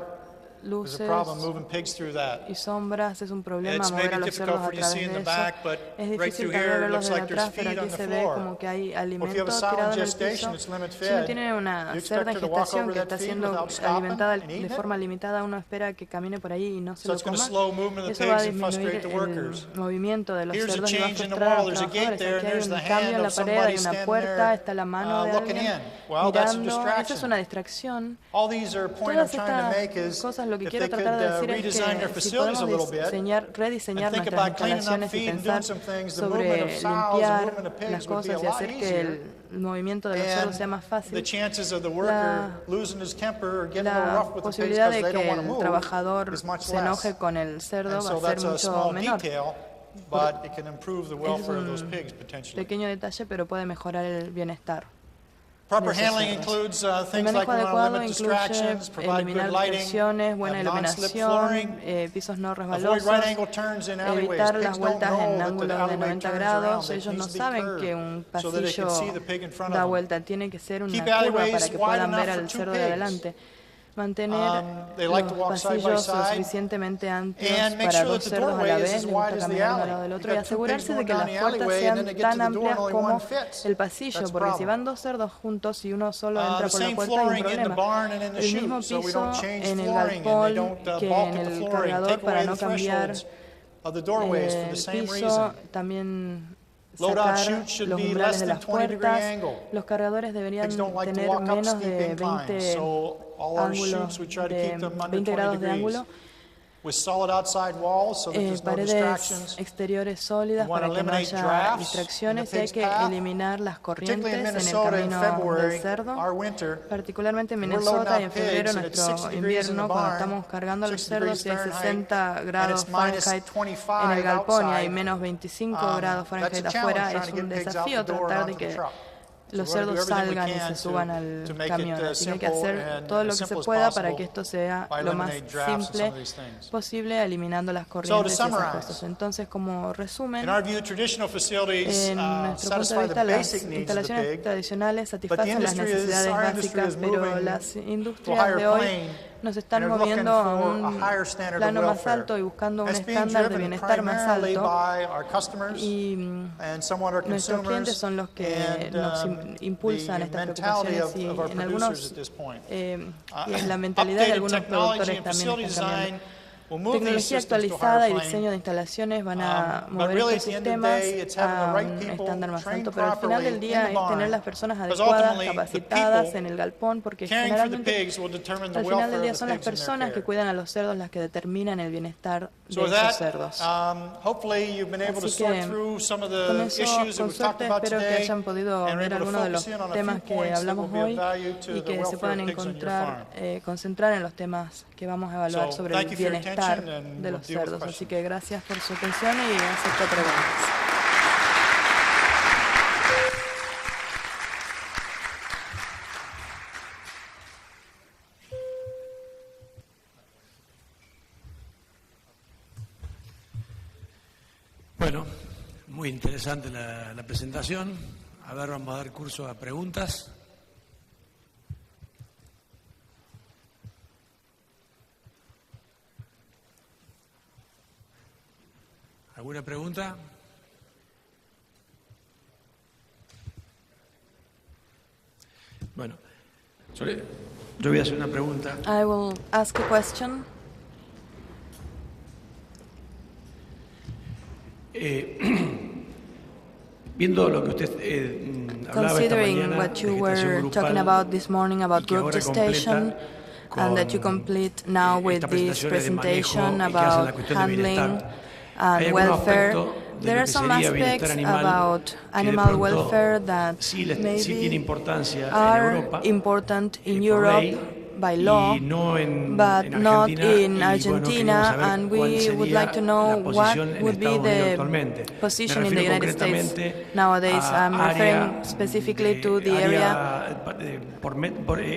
There's a luces problem moving pigs through that. y sombras. Es un problema It's mover maybe a los difficult cerdos a for you to través see in de the eso. back, but Es right difícil through tal vez here it verlos looks de like there's atrás, pero feed aquí on the se ve floor. como que hay Or if you have alimento a sow tirado in en el gestation piso. that's limit Si uno fed, tiene una you cerda expect en her to walk gestación over que that está feed siendo without stopping alimentada and de eating it. forma limitada, uno espera que camine por ahí y no se So lo it's going to coma. slow movement of the Eso va a pigs and disminuir frustrate the el workers. movimiento de los Here's a cerdos y va a change in the frustrar a wall. los There's a gate trabajadores. there, Aquí and hay there's un the cambio hand en la of pared, somebody hay una standing puerta, there está la mano de looking alguien in. Well, that's a mirando. Esa es distraction. una distracción. All these are point I'm Todas trying to make estas is cosas lo que if quiero they could tratar de decir es redesign their que si facilities a little podemos bit rediseñar and think nuestras about cleaning up instalaciones y feed and doing pensar some things, the sobre movement of sows and limpiar movement of las pigs would be a cosas y lot hacer que easier. el movimiento de los cerdos sea más And fácil, the chances of the worker losing his temper or getting a little la rough with the pigs posibilidad because de they don't que want to el move trabajador is much se enoje less. con el cerdo And va so a ser that's a mucho small menor. detail, but it can improve the Es welfare of those un pigs potentially. pequeño detalle, pero puede mejorar el bienestar. Proper de esos handling cerdos. includes El things like manejo we want to adecuado limit incluye distractions, provide eliminar good lighting, distracciones, buena have non-slip iluminación, flooring, pisos no avoid resbalosos, right angle turns in alleyways. evitar Pigs las don't vueltas en know that the ángulos de alleyway 90 turns around. grados. It Ellos no needs to be saben curved que un so that it can see pasillo the pig in front of da them. vuelta. Tiene que ser una Keep curva alleyways para que wide puedan enough ver for al two cerdo de pigs. adelante. Mantener They like to los walk side by pasillos lo side. suficientemente amplios And make para sure dos that the cerdos a la doorway is vez. as Les wide gusta as the caminar de un alley. lado del You've otro y got two pigs asegurarse de going que down las the puertas alleyway, and sean then they get tan to the door amplias and only como one fits. el pasillo, That's a porque si problem. van dos cerdos juntos y uno solo entra The por la same puerta hay un flooring in the problema. barn and in the El mismo chute, so we piso don't change en el flooring and they galpón don't que bulk en at the el flooring. cargador Take para away no the cambiar thresholds of the doorways for the el same piso, reason. también Load out sacar chutes should los be umbrales less de than las 20 degree puertas. angle. Los cargadores deberían Pigs don't like to tener walk up menos steep de inclines, 20, so all our chutes we try to keep them under 20 20 grados de degrees. ángulo. With solid outside walls so that there's no Paredes distractions. exteriores sólidas We want para to que no eliminate haya drafts distracciones in y the hay pig's que path. eliminar las corrientes Particularly in en el Minnesota in camino February, del cerdo, our winter, particularmente en when we're loading Minnesota y en out febrero, pigs and it's 60 nuestro degrees in the invierno, cuando barn, estamos cargando a los 60 degrees cerdos y hay Fahrenheit, 60 and grados it's minus Fahrenheit 25 en el galpón y hay outside, menos 25 grados that's Fahrenheit a challenge afuera, trying es to get un pigs out desafío the door and tratar de onto the que truck. los So we're gonna do cerdos everything we salgan y can se suban to al make it, camión. Así que hay que simple hacer and todo lo as que se simple as pueda para possible que esto sea by lo más eliminating drafts and some simple of these things. posible, eliminando las corrientes y esas summarize, cosas. Entonces, como resumen, In our view, traditional facilities en nuestro punto de satisfy the vista, las basic needs of the instalaciones pig, tradicionales but the satisfacen las industry necesidades our industry básicas, is pero moving las to a industrias higher de hoy plane nos están and are looking moviendo a for un a higher standard of plano más welfare. alto y buscando un That's being estándar de driven bienestar más primarily alto. by our customers Y and somewhat our nuestros consumers clientes son los que and nos impulsan the estas mentality preocupaciones y of our en producers algunos at this point. y en la mentalidad de Updated algunos technology productores and también facility están cambiando. design will move these Tecnología systems to higher actualizada y plane. diseño de instalaciones van a But mover really, estos at the end of the sistemas day, it's having the a right un people estándar más trained alto, pero al final del properly día in the es tener barn, las personas because adecuadas, ultimately, the capacitadas people en el galpón, porque caring for the generalmente pigs will determine the al final welfare del día of son the las pigs in their personas que care. cuidan a los cerdos las que determinan el bienestar So de with esos that, cerdos. hopefully you've been able to Así sort que through some of con the eso, issues that con we've talked suerte, about espero que today hayan podido and are ver able to algunos de los focus in on a temas few que points that will hablamos be of hoy value to y the que se welfare puedan of pigs on your encontrar, farm. concentrar en los temas que vamos a evaluar So, sobre thank el you for your bienestar attention and de we'll los deal with cerdos. Así questions. que gracias por su atención y acepto preguntas. Bueno, muy interesante la presentación. A ver, vamos a dar curso a preguntas. ¿Alguna pregunta? Bueno, yo voy a hacer una pregunta. I will ask a question. Viendo lo que usted hablaba esta Considering mañana what de you gestación were grupal, talking about this morning y about que group ahora gestation, and that you con, complete now with estas this presentaciones de presentation manejo y que hacen la about cuestión de handling bienestar, ¿hay and algún welfare, aspecto de there lo are que some sería bienestar aspects animal about que de animal pronto welfare that sí tiene maybe importancia en are Europa important in por Europe ley, by law, y no en but not Argentina, in y bueno, queríamos Argentina, saber and cuál we would sería like to know la what posición en would be Estados Unidos the actualmente. Me position in the refiero United States concretamente nowadays. a I'm área referring specifically to the area,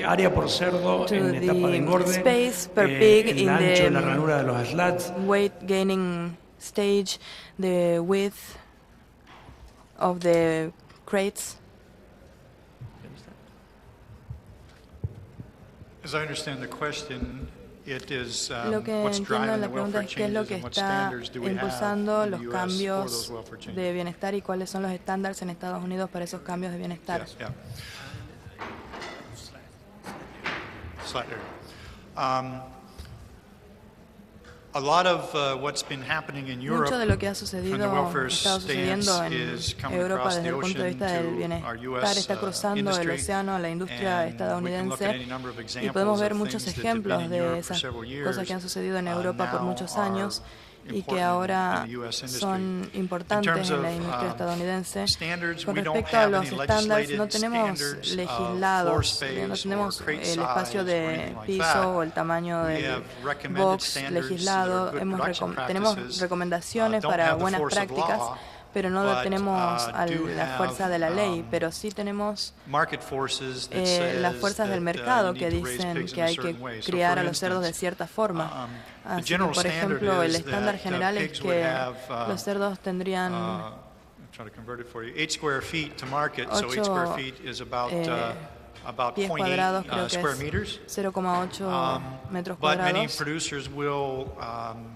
área por cerdo to en etapa de the engorde, space per pig el in ancho, the la ranura de los slats, weight gaining stage, the width of the crates. As I understand the question, it is Lo que what's entiendo en driving la the pregunta welfare es qué es lo changes que and what está standards do we have impulsando in the los U.S. for cambios those welfare changes. de bienestar y cuáles son los estándares en Estados Unidos para esos cambios de bienestar. Yes, yeah. Slightly. A lot of what's been happening in Europe Mucho de lo que ha from the sucedido, welfare está sucediendo stance en is coming Europa across desde the el punto de ocean vista del to our bienestar, U.S. está cruzando el industry, océano a la industria and we can look at estadounidense, any number of y examples podemos ver of muchos things that have been ejemplos in de Europe for esas several cosas years que han sucedido en Europa por now muchos are años y que important ahora in the U.S. industry. son In importantes terms en la of industria estadounidense. standards, Con we don't respecto a have los any estándares, no legislated tenemos standards of floor legislados, space no or tenemos crate el espacio size or de anything like piso that. o el tamaño We del have recommended box standards that are legislado. good production Tenemos practices, recomendaciones don't para have the buenas force of prácticas, law, pero no but, tenemos a do la fuerza have, de la ley, pero sí tenemos market forces that las says fuerzas del that, mercado you que need to raise dicen pigs que in a hay que certain way. So, criar for a los cerdos de instance, cierta forma. the Así que, general por standard ejemplo, el is estándar that, general es pigs would que have, los cerdos tendrían I'm trying to convert it for you. 8 square feet to market. So 8 square 8 feet is about pies cuadrados, 0.8 creo que square es meters. 0,8 metros But many cuadrados, producers will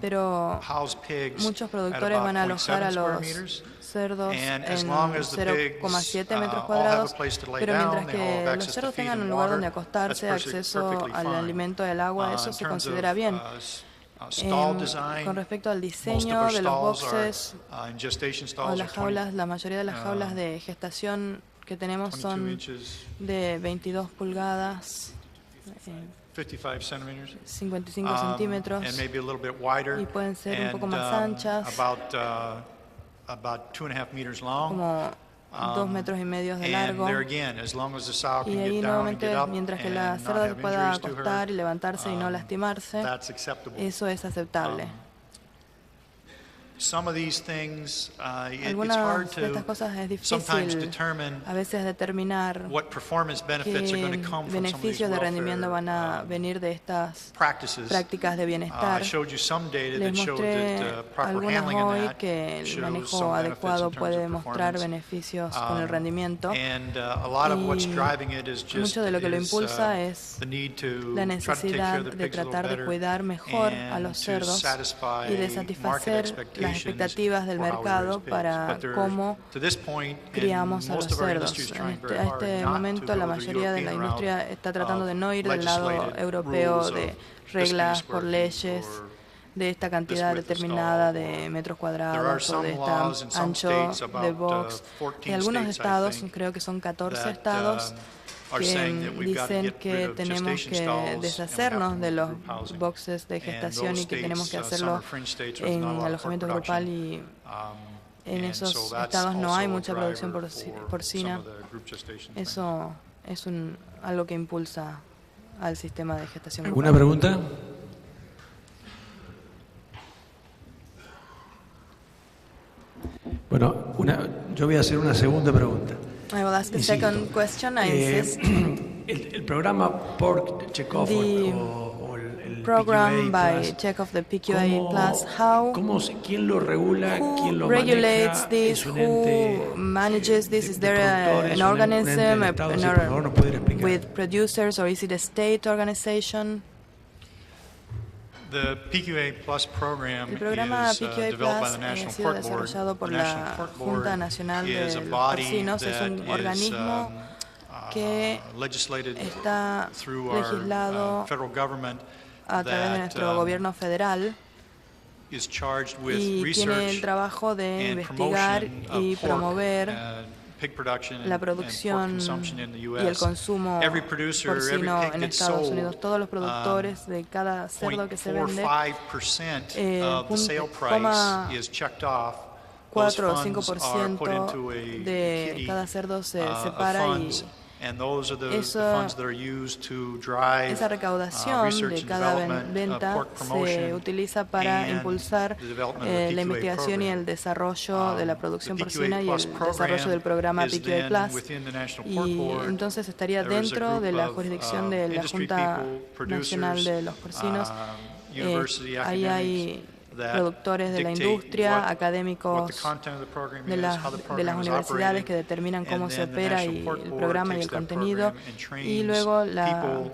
pero house pigs muchos at productores about van a alojar 0.7 a square los meters. cerdos And en as long as the pigs 0,7 metros all have cuadrados, a place to lay pero down, mientras they all have que los access to cerdos feed tengan and un lugar water, donde acostarse, that's acceso perfectly al fine. alimento y al agua, eso In se terms considera of, bien. stall design, Con respecto al most of diseño our de los stalls boxes are, in gestation o stalls las are 20, jaulas, la mayoría de las jaulas de gestación que tenemos 22 son inches, de 22 pulgadas, 55 centimeters. 55 centímetros, And maybe a little bit wider, y pueden ser un poco and, más anchas, about 2.5 meters long. como 2 metros y medio de largo. And there again, as long as the sow Y can ahí get down and nuevamente, get up mientras que la and not cerda have pueda injuries to her, acostar y levantarse y no lastimarse, that's acceptable. eso es aceptable. Some of these things, it's hard Algunas de estas to cosas es sometimes difícil determine a veces determinar what performance benefits are going qué to come from some of these beneficios de rendimiento van a welfare venir de estas practices. prácticas de bienestar. I showed you some data Les that showed mostré that proper algunas handling in hoy that que el shows manejo some benefits in adecuado terms puede of mostrar performance. beneficios con el rendimiento. And a lot of what's Y driving it is just mucho de lo que lo impulsa es the need to la try to take care necesidad of the de pigs a little tratar de better cuidar mejor a and los to cerdos satisfy y de market satisfacer las expectations expectativas del for how we raise mercado pigs. para But there, cómo to this point, and criamos a los most of our cerdos. industry is A trying very hard este not momento to la go the mayoría de la European industria route está tratando de no of ir del lado legislated europeo rules de of this many reglas square por feet leyes or de esta this cantidad width of determinada stall, de metros There are cuadrados o some de laws in este some ancho states de about box. 14 En algunos states, I estados, think, creo que son 14 that, estados, are saying that que we've got to dicen get rid que of tenemos gestation que stalls and we have to deshacernos de move los group housing. boxes de And gestación those y que tenemos que states, some hacerlo are fringe states where there's en not a lot of alojamiento pork grupal production. y en And esos so that's estados no hay also a mucha producción driver for porcina. some of the group gestation things. Eso es algo que impulsa al sistema de gestación ¿Alguna grupal. pregunta? Bueno, yo voy a hacer una segunda pregunta. I will ask a Insisto. second question. I insist. El programa Pork Checkoff The o el Program PQA by Plus, Check-off the PQA Plus. How? ¿quién lo regula? ¿Quién lo Who regulates maneja? this? ¿Es un Who ente manages this? de Is there productores, an un ente del organism Estado? Sí, por favor, ¿nos puede explicar? with producers, or is it a state organization? The PQA Plus program El programa is PQA developed by Plus the ha National sido Pork Board. desarrollado por The la National Pork Board Junta Nacional de is a los body Porcinos. Es that un is, organismo que legislated está through our legislado federal government a través de that, nuestro gobierno federal, is charged with y tiene el research trabajo de and investigar promotion y of pork, promover pig production la and pork producción consumption in the y el U.S. consumo Every producer, every porcino pig en that's Estados sold, Unidos. Todos los productores de cada cerdo que se vende, 0.45% of the sale price is checked off. 4 o Those funds are put 5% into a de kitty cada cerdo se of separa y funds, and those are the funds that are used to drive esa recaudación research de and cada development, venta pork se promotion, utiliza para and impulsar the development of the la PQA investigación y program. el desarrollo de la producción The porcina PQA y el Plus desarrollo del programa is PQA then Plus. within the National Pork Y Board. entonces estaría There is a dentro group de la of, jurisdicción de la industry Junta people, Nacional producers, de los Porcinos. university Ahí hay academics that productores de la dictate industria, what the académicos content of the program de is, las, how the de program las is universidades operating, que determinan cómo and se then the opera National y Pork el Board programa y takes el that contenido. program and Y trains luego la people,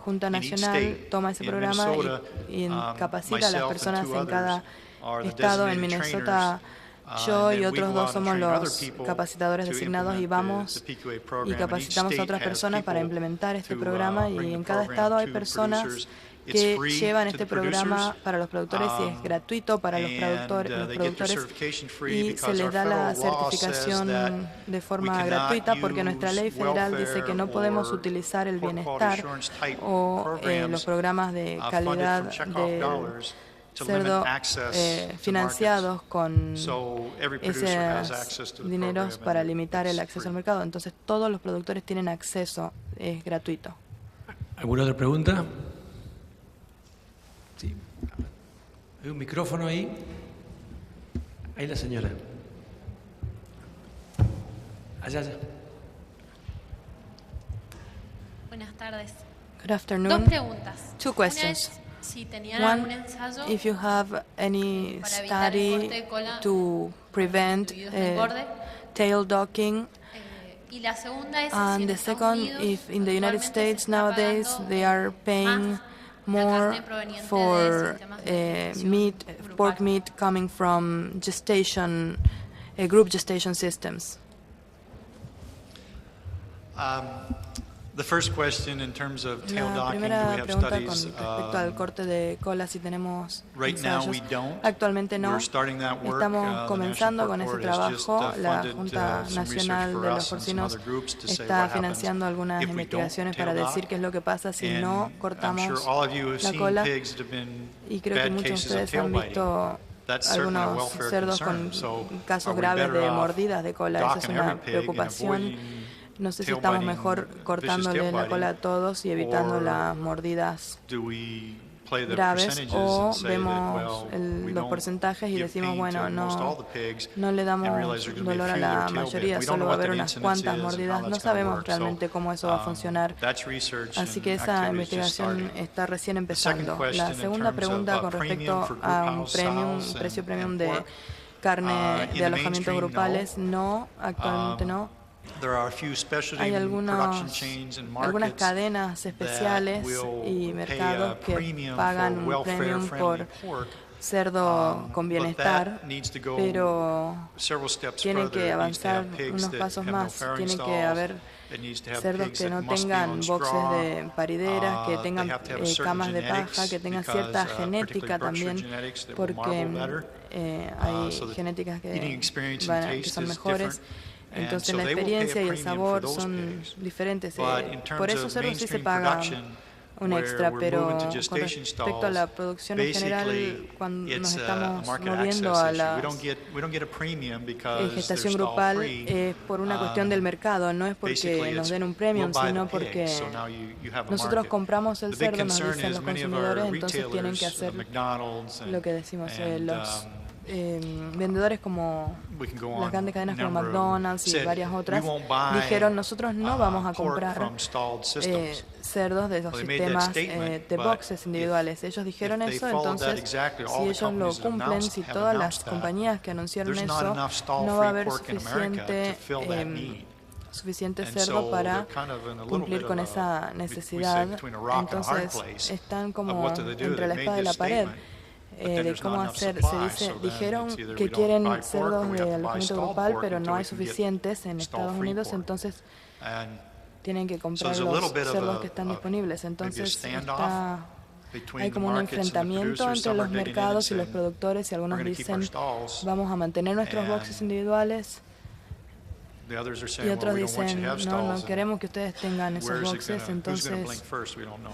Junta in each Nacional state. toma ese In programa Minnesota, y capacita a las myself and personas two en cada others are the estado. En designated Minnesota, trainers, yo and y then we otros go dos out and somos train other los people capacitadores to designados y implement vamos the PQA y program. And each capacitamos a state otras has personas para people implementar este to, programa bring y the en cada program estado hay to personas producers. It's que free llevan to este the producers, programa para los productores y es gratuito para los and, productores they get their certification free y se because les our da la federal law says that certificación de we forma cannot gratuita porque nuestra ley use federal dice que no podemos welfare utilizar el or pork quality bienestar assurance type o programs, los programas de funded calidad from checkoff del dollars to limit cerdo access to financiados markets. con So every producer has access esos to the dineros program, para and limitar el it's acceso free. al mercado. Entonces todos los productores tienen acceso, es gratuito. ¿Alguna otra pregunta? Sí. Hay un micrófono ahí. Ahí la señora. Allá. Buenas tardes. Good Dos afternoon. preguntas. Two questions. Una es si tenían algún One, ensayo if you have any para evitar el corte study de cola to prevent individuos de engorde. tail docking. Y la segunda es si And en the Estados second, Unidos if in the United actualmente se States está nowadays pagando they are paying más la more carne proveniente de for sistemas de gestación meat, grupal. pork meat coming from gestation, group gestation systems. The first question in terms of tail La docking, do we primera have pregunta con studies? respecto al corte de cola, si tenemos Right now we ensayos. don't. Actualmente no. We're starting that work. Estamos The comenzando National con Pork ese Board has just, trabajo. La funded, Junta some research Nacional for de los us and some Porcinos other groups to say está what happens financiando algunas if we don't investigaciones para tail decir dock. qué es lo que pasa si And no I'm cortamos sure all of you have la seen cola. pigs that have been Y creo que bad muchos de cases of ustedes tail han biting. visto That's certainly a algunos welfare cerdos concern. con So casos are we graves better de off mordidas de cola. Esa es docking una every pig and preocupación. avoiding No sé si tail estamos biting, mejor vicious cortándole tail la cola a biting, todos y evitando or las mordidas do we play the graves, percentages o and say that, vemos well, we los don't porcentajes y give decimos, pain bueno, to most all no, the pigs no le and damos realize there's gonna be a dolor a few that la are tail bit. mayoría, We don't solo know va a what haber that unas incidence cuantas is and how mordidas. No that's gonna sabemos work. realmente cómo eso va a funcionar. That's research Así and que esa activity is just investigación starting. está recién The second empezando. question La in segunda terms pregunta of con premium respecto for group a un house premium, sows precio and premium de pork, carne in de the alojamientos mainstream, grupales, no, actualmente no. There are a few specialty Hay production chains and algunas markets cadenas especiales y mercados que pagan un premium por cerdo con bienestar, pero tienen que avanzar unos pasos más. Tienen que haber cerdos que no tengan boxes de parideras, que tengan camas de paja, que tengan cierta genética también, porque hay genéticas que son mejores. Entonces la experiencia y el sabor son diferentes. Por eso cerdos sí se paga un extra, pero con respecto a la producción en general, cuando nos estamos moviendo a la gestación grupal, es por una cuestión del mercado, no es porque nos den un premium, sino porque nosotros compramos el cerdo, nos dicen los consumidores, entonces tienen que hacer lo que decimos. Los vendedores como las grandes cadenas como McDonald's y varias otras dijeron, nosotros no vamos a comprar cerdos de esos sistemas de boxes individuales. Ellos dijeron eso, entonces si ellos lo cumplen, si todas las compañías que anunciaron eso, no va a haber suficiente cerdo para cumplir con esa necesidad. Entonces están como entre la espada y la pared. De cómo hacer, dijeron que quieren cerdos de alojamiento grupal, pero no hay suficientes en Estados Unidos, entonces tienen que comprar los cerdos que están disponibles. Entonces está between Hay the como un markets and the enfrentamiento producers. entre Some los are digging in and mercados y los saying, productores y we're algunos going to keep our dicen stalls. vamos a mantener nuestros boxes And individuales The others are y saying, well, otros we don't want you dicen to have no, no stalls. queremos que ustedes tengan esos Where's it boxes, gonna, who's going to blink entonces first? We don't know.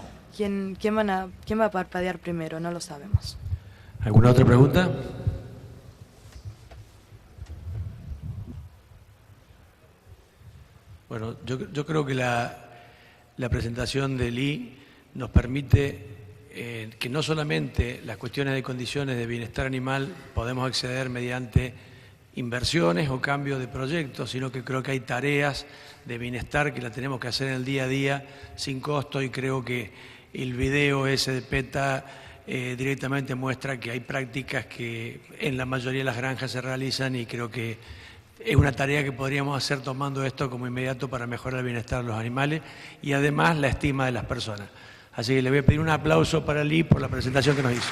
¿quién va a parpadear primero? No lo sabemos. ¿Alguna otra pregunta? Bueno, yo creo que la presentación de Lee nos permite que no solamente las cuestiones de condiciones de bienestar animal podemos acceder mediante inversiones o cambio de proyectos, sino que creo que hay tareas de bienestar que la tenemos que hacer en el día a día sin costo, y creo que el video ese de PETA directamente muestra que hay prácticas que en la mayoría de las granjas se realizan, y creo que es una tarea que podríamos hacer tomando esto como inmediato para mejorar el bienestar de los animales y además la estima de las personas. Así que le voy a pedir un aplauso para Lee por la presentación que nos hizo.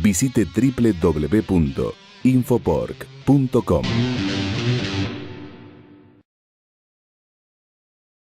Visite www.infopork.com.